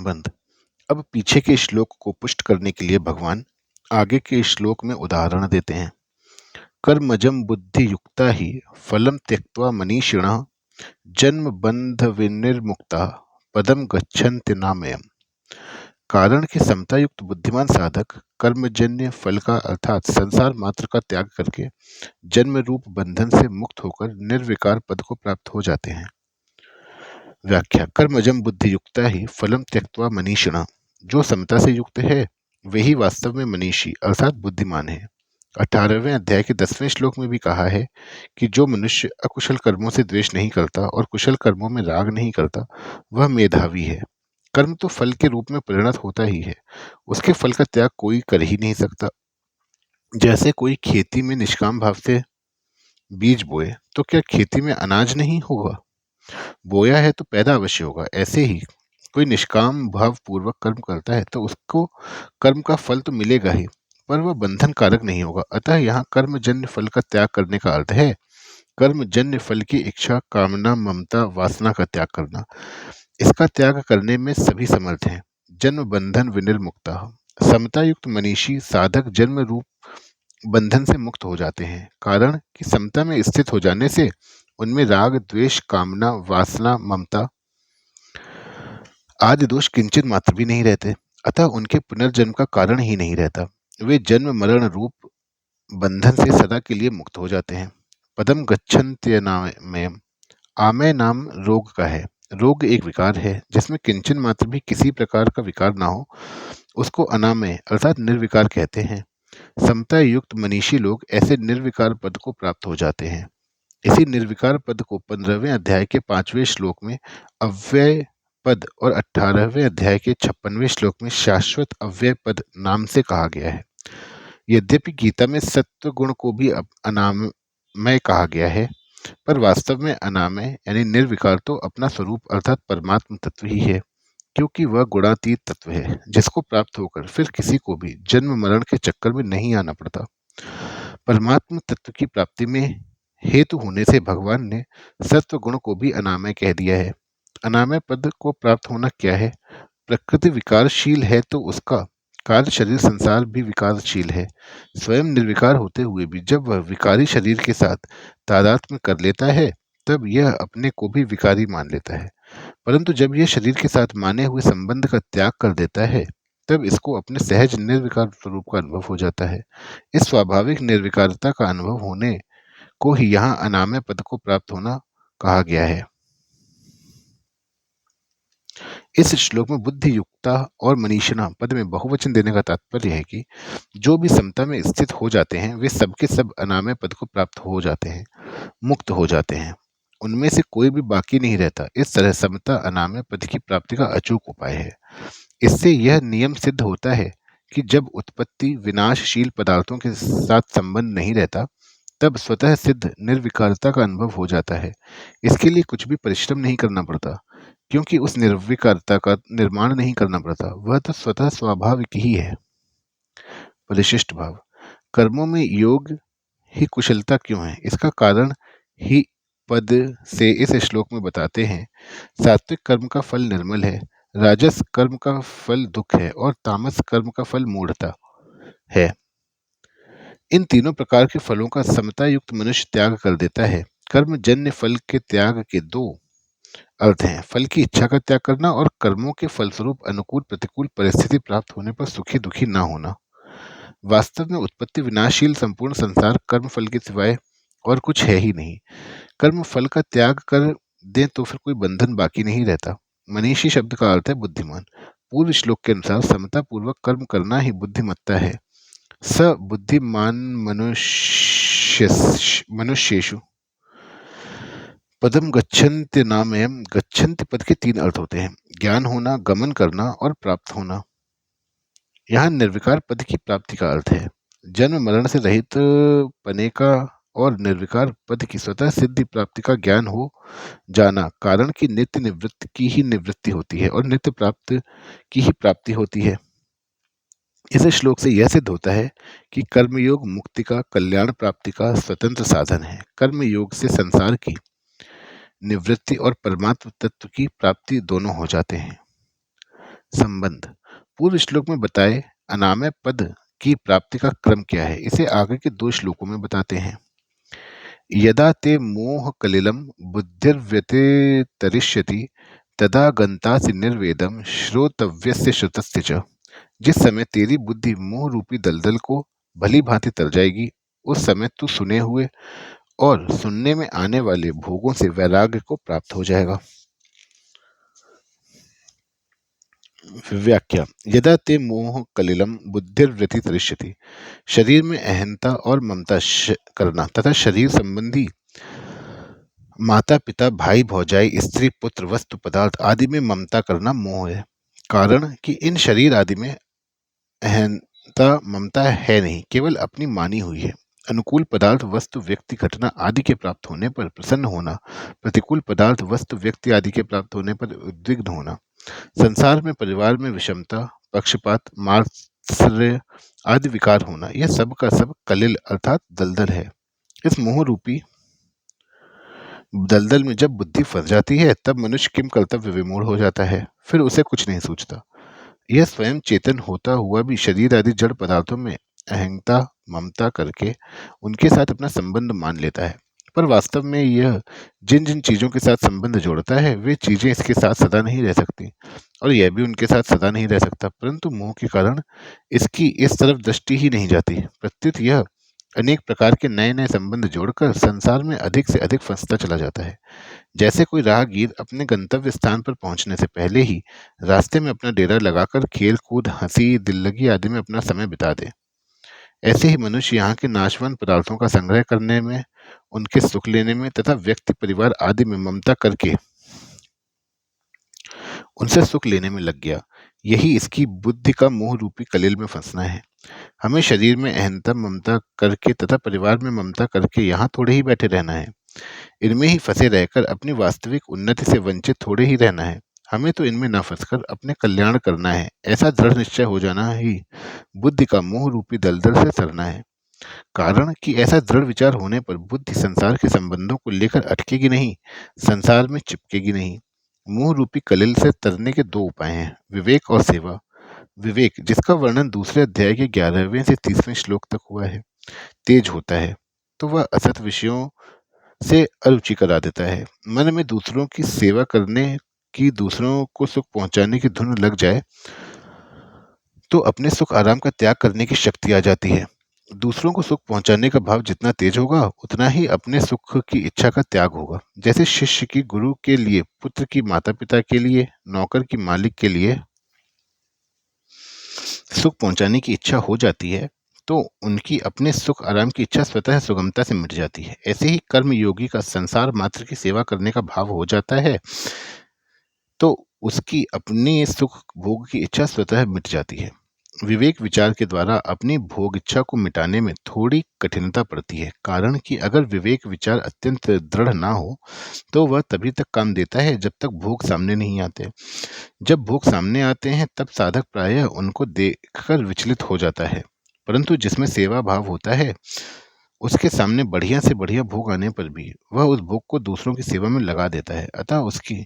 संबंध। अब पीछे के श्लोक को पुष्ट करने के लिए भगवान आगे के श्लोक में उदाहरण देते हैं। कर्मजं बुद्धि युक्ता ही फलम त्यक्त्वा मनीषिणः जन्म बंध विनिर्मुक्ता पदम गच्छन्ति नामयम्। कारण की समता युक्त बुद्धिमान साधक कर्मजन्य फल का अर्थात संसार मात्र का त्याग करके जन्म रूप बंधन से मुक्त होकर निर्विकार पद को प्राप्त हो जाते हैं। व्याख्या। कर्मजम बुद्धि युक्ता ही फलम त्यक्त्वा मनीषिणः। जो समता से युक्त है वही वास्तव में मनीषी अर्थात बुद्धिमान है। 18वें अध्याय के 10वें श्लोक में भी कहा है कि जो मनुष्य अकुशल कर्मों से द्वेष नहीं करता और कुशल कर्मों में राग नहीं करता वह मेधावी है। कर्म तो फल के रूप में परिणत होता ही है, उसके फल का त्याग कोई कर ही नहीं सकता। जैसे कोई खेती में निष्काम भाव से बीज बोए तो क्या खेती में अनाज नहीं होगा? बोया है तो पैदा अवश्य होगा। ऐसे ही कोई निष्काम भाव पूर्वक कर्म करता है तो उसको कर्म का फल तो मिलेगा ही, पर वह बंधन कारक नहीं होगा। अतः यहाँ कर्मजन्य फल का त्याग करने का अर्थ है कर्मजन्य फल की इच्छा, कामना, ममता, वासना का त्याग करना। इसका त्याग करने में सभी समर्थ हैं। जन्म बंधन विनिर्मुक्ता। समता युक्त मनीषी साधक जन्म रूप बंधन से मुक्त हो जाते हैं। कारण कि समता में स्थित हो जाने से उनमें राग, द्वेष, कामना, वासना, ममता आदि दोष किंचित मात्र भी नहीं रहते। अतः उनके पुनर्जन्म का कारण ही नहीं रहता। वे जन्म मरण रूप बंधन से सदा के लिए मुक्त हो जाते हैं। पदम गच्छन्त्यनामयम्। आमय नाम रोग का है। रोग एक विकार है जिसमें किंचन मात्र भी किसी प्रकार का विकार ना हो, उसको अनामय अर्थात निर्विकार कहते हैं। समता युक्त मनीषी लोग ऐसे निर्विकार पद को प्राप्त हो जाते हैं। इसी निर्विकार पद को 15वें अध्याय के 5वें श्लोक में अव्यय पद और 18वें अध्याय के 56वें श्लोक में शाश्वत अव्यय पद नाम से कहा गया है। यद्यपि गीता में सत्व गुण को भी अनामय कहा गया है, पर वास्तव में अनामय यानी निर्विकार तो अपना स्वरूप अर्थात परमात्म तत्व ही है, क्योंकि वह गुणातीत तत्व है जिसको प्राप्त होकर फिर किसी को भी जन्म मरण के चक्कर में नहीं आना पड़ता। परमात्म तत्व की प्राप्ति में हेतु होने से भगवान ने सत्व गुण को भी अनामय कह दिया है। अनामय पद को प्राप्त होना क्या है? प्रकृति विकारशील है तो उसका कार्य शरीर संसार भी विकारशील है। स्वयं निर्विकार होते हुए भी जब वह विकारी शरीर के साथ तादात्म्य कर लेता है तब यह अपने को भी विकारी मान लेता है, परंतु जब यह शरीर के साथ माने हुए संबंध का त्याग कर देता है तब इसको अपने सहज निर्विकार स्वरूप का अनुभव हो जाता है। इस स्वाभाविक निर्विकारता का अनुभव होने को ही यहाँ अनामय पद को प्राप्त होना कहा गया है। इस श्लोक में बुद्धि युक्ता और मनीषिणा पद में बहुवचन देने का तात्पर्य है कि जो भी समता में स्थित हो जाते हैं वे सबके सब अनामय पद को प्राप्त हो जाते हैं, मुक्त हो जाते हैं। उनमें से कोई भी बाकी नहीं रहता। इस तरह समता अनामय पद की प्राप्ति का अचूक उपाय है। इससे यह नियम सिद्ध होता है कि जब उत्पत्ति विनाशशील पदार्थों के साथ संबंध नहीं रहता तब स्वतः सिद्ध निर्विकारता का अनुभव हो जाता है। इसके लिए कुछ भी परिश्रम नहीं करना पड़ता, क्योंकि उस निर्विकारता का निर्माण नहीं करना पड़ता, वह तो स्वतः स्वाभाविक ही है। परिशिष्ट भाव। कर्मों में योग ही कुशलता क्यों है? इसका कारण ही पद से इस श्लोक में बताते हैं। सात्विक कर्म का फल निर्मल है, राजस कर्म का फल दुख है और तामस कर्म का फल मूढ़ता है। इन तीनों प्रकार के फलों का समता युक्त मनुष्य त्याग कर देता है। कर्म जन्य फल के त्याग के दो अर्थ हैं, फल की इच्छा का त्याग करना और कर्मों के फलस्वरूप अनुकूल प्रतिकूल परिस्थिति प्राप्त होने पर सुखी दुखी न होना। वास्तव में उत्पत्ति विनाशशील संपूर्ण संसार कर्म फल के सिवाय और कुछ है ही नहीं। कर्म फल का त्याग कर दें तो फिर कोई बंधन बाकी नहीं रहता। मनीषी शब्द का अर्थ है बुद्धिमान। पूर्व श्लोक के अनुसार समता पूर्वक कर्म करना ही बुद्धिमत्ता है। स बुद्धिमान मनुष्येषु पदम गच्छन्ति नामयम्। गच्छन्ति पद के तीन अर्थ होते हैं, ज्ञान होना, गमन करना और प्राप्त होना। यहाँ निर्विकार पद की प्राप्ति का अर्थ है जन्म मरण से रहित पने का और निर्विकार पद की स्वतः सिद्धि प्राप्ति का ज्ञान हो जाना। कारण की नित्य निवृत्ति की ही निवृत्ति होती है और नित्य प्राप्त की ही प्राप्ति होती है। इस श्लोक से यह सिद्ध होता है कि कर्मयोग मुक्ति का, कल्याण प्राप्ति का स्वतंत्र साधन है। कर्मयोग से संसार की निवृत्ति और परमात्म तत्व की प्राप्ति दोनों हो जाते हैं। संबंध। पूर्व श्लोक में बताए अनामय पद की प्राप्ति का क्रम क्या है, इसे आगे के 2 श्लोकों में बताते हैं। यदा ते मोह कलिलम बुद्धिर्व्यतितरिष्यति तदा गंतासि निर्वेदम श्रोतव्यस्य श्रुतस्य च। जिस समय तेरी बुद्धि मोह रूपी दलदल को भली भांति तर जाएगी, उस समय तू सुने हुए और सुनने में आने वाले भोगों से वैराग्य को प्राप्त हो जाएगा। व्याख्या। यदा ते मोह कलिलम बुद्धिर्वृति तरिष्यति। शरीर में अहंता और ममता करना तथा शरीर संबंधी माता पिता भाई भौजाई स्त्री पुत्र वस्तु पदार्थ आदि में ममता करना मोह है। कारण कि इन शरीर आदि में अहंता ममता है नहीं, केवल अपनी मानी हुई है। अनुकूल पदार्थ वस्तु व्यक्ति घटना आदि के प्राप्त होने पर प्रसन्न होना, प्रतिकूल पदार्थ वस्तु व्यक्ति आदि के प्राप्त होने पर उद्विग्न होना, संसार में परिवार में विषमता, पक्षपात, मात्सर्य आदि विकार होना, यह सब का सब कलिल अर्थात दलदल है। इस मोह रूपी दलदल में जब बुद्धि फंस जाती है तब मनुष्य किम कर्तव्य विमूढ़ हो जाता है, फिर उसे कुछ नहीं सूझता। यह स्वयं चेतन होता हुआ भी शरीर आदि जड़ पदार्थों में अहंता ममता करके उनके साथ अपना संबंध मान लेता है। पर वास्तव में यह जिन जिन चीजों के साथ संबंध जोड़ता है वे चीजें इसके साथ सदा नहीं रह सकती, और यह भी उनके साथ सदा नहीं रह सकता, परंतु मोह के कारण इसकी इस तरफ दृष्टि ही नहीं जाती। प्रत्युत यह अनेक प्रकार के नए नए संबंध जोड़कर संसार में अधिक से अधिक फंसता चला जाता है। जैसे कोई राहगीर अपने गंतव्य स्थान पर पहुंचने से पहले ही रास्ते में अपना डेरा लगाकर खेल कूद हंसी दिल्लगी आदि में अपना समय बिता दे, ऐसे ही मनुष्य यहाँ के नाशवान पदार्थों का संग्रह करने में, उनके सुख लेने में तथा व्यक्ति परिवार आदि में ममता करके उनसे सुख लेने में लग गया। यही इसकी बुद्धि का मोह रूपी कलिल में फंसना है। हमें शरीर में अहंता ममता करके तथा परिवार में ममता करके यहाँ थोड़े ही बैठे रहना है, इनमें ही फंसे रहकर अपनी वास्तविक उन्नति से वंचित थोड़े ही रहना है। हमें तो इनमें न फंसकर अपने कल्याण करना है, ऐसा दृढ़ निश्चय हो जाना ही बुद्धि का मोह रूपी दलदल से तरना है। कारण कि ऐसा दृढ़ विचार होने पर बुद्धि संसार के संबंधों को लेकर अटकेगी नहीं, संसार में चिपकेगी नहीं। मोह रूपी कलिल से तरने के 2 उपाय हैं, विवेक और सेवा। विवेक, जिसका वर्णन दूसरे अध्याय के 11वें से 30वें श्लोक तक हुआ है, तेज होता है तो वह असत विषयों से अरुचि करा देता है। मन में दूसरों की सेवा करने की, दूसरों को सुख पहुंचाने की धुन लग जाए तो अपने सुख आराम का त्याग करने की शक्ति आ जाती है। दूसरों को सुख पहुंचाने का भाव जितना तेज होगा उतना ही अपने सुख की इच्छा का त्याग होगा। जैसे शिष्य की गुरु के लिए, पुत्र की माता पिता के लिए, नौकर की मालिक के लिए सुख पहुंचाने की इच्छा हो जाती है तो उनकी अपने सुख आराम की इच्छा स्वतः सुगमता से मिट जाती है। ऐसे ही कर्म योगी का संसार मात्र की सेवा करने का भाव हो जाता है तो उसकी अपनी सुख भोग की इच्छा स्वतः मिट जाती है। विवेक विचार के द्वारा अपनी भोग इच्छा को मिटाने में थोड़ी कठिनता पड़ती है, कारण कि अगर विवेक विचार अत्यंत दृढ़ ना हो तो वह तभी तक काम देता है जब तक भोग सामने नहीं आते। जब भोग सामने आते हैं तब साधक प्रायः उनको देखकर विचलित हो जाता है, परंतु जिसमें सेवा भाव होता है उसके सामने बढ़िया से बढ़िया भोग आने पर भी वह उस भोग को दूसरों की सेवा में लगा देता है, अतः उसकी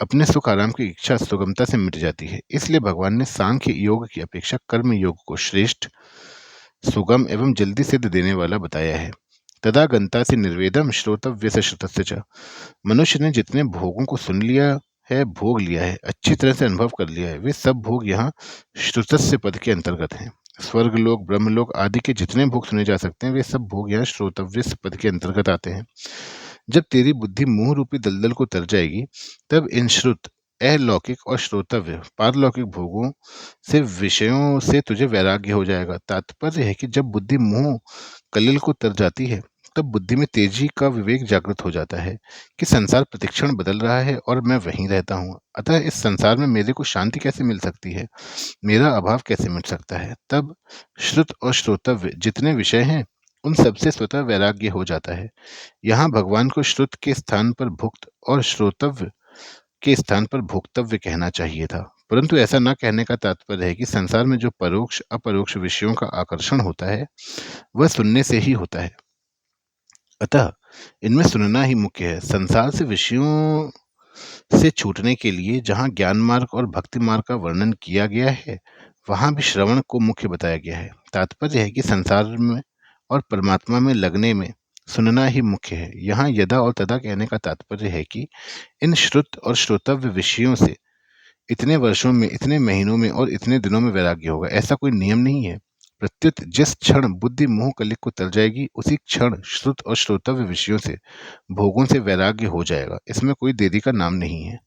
अपने सुख आराम की इच्छा सुगमता से मिट जाती है। इसलिए भगवान ने सांख्य योग की अपेक्षा कर्म योग को श्रेष्ठ, सुगम एवं जल्दी सिद्ध देने वाला बताया है। तदा गंता से निर्वेदम श्रोतव्य से श्रुतस्य च। मनुष्य ने जितने भोगों को सुन लिया है, भोग लिया है, अच्छी तरह से अनुभव कर लिया है, वे सब भोग यहाँ श्रुतस्य पद के अंतर्गत हैं। स्वर्गलोक ब्रह्मलोक आदि के जितने भोग सुने जा सकते हैं वे सब भोग यहाँ श्रोतव्य पद के अंतर्गत आते हैं। जब तेरी बुद्धि मोह रूपी दलदल को तर जाएगी तब इन श्रुत, अलौकिक और श्रोतव्य पारलौकिक भोगों से, विषयों से तुझे वैराग्य हो जाएगा। तात्पर्य है कि जब बुद्धि मोह कलिल को तर जाती है तब बुद्धि में तेजी का विवेक जागृत हो जाता है कि संसार प्रतिक्षण बदल रहा है और मैं वहीं रहता हूँ, अतः इस संसार में मेरे को शांति कैसे मिल सकती है, मेरा अभाव कैसे मिट सकता है। तब श्रुत और श्रोतव्य जितने विषय हैं उन सबसे स्वतः वैराग्य हो जाता है। यहाँ भगवान को श्रुत के स्थान पर भुक्त और श्रोतव्य के स्थान पर भोक्तव्य कहना चाहिए था, परंतु ऐसा न कहने का तात्पर्य है कि संसार में जो परोक्ष अपरोक्ष विषयों का आकर्षण होता है वह सुनने से ही होता है, अतः इनमें सुनना ही मुख्य है। संसार से विषयों से छूटने के लिए जहाँ ज्ञान मार्ग और भक्ति मार्ग का वर्णन किया गया है, वहाँ भी श्रवण को मुख्य बताया गया है। तात्पर्य है कि संसार में और परमात्मा में लगने में सुनना ही मुख्य है। यहाँ यदा और तदा कहने का तात्पर्य है कि इन श्रुत और श्रोतव्य विषयों से इतने वर्षों में, इतने महीनों में और इतने दिनों में वैराग्य होगा, ऐसा कोई नियम नहीं है। प्रत्युत जिस क्षण बुद्धि मोह कलिक को तर जाएगी, उसी क्षण श्रुत और श्रोतव्य विषयों से, भोगों से वैराग्य हो जाएगा। इसमें कोई देरी का नाम नहीं है।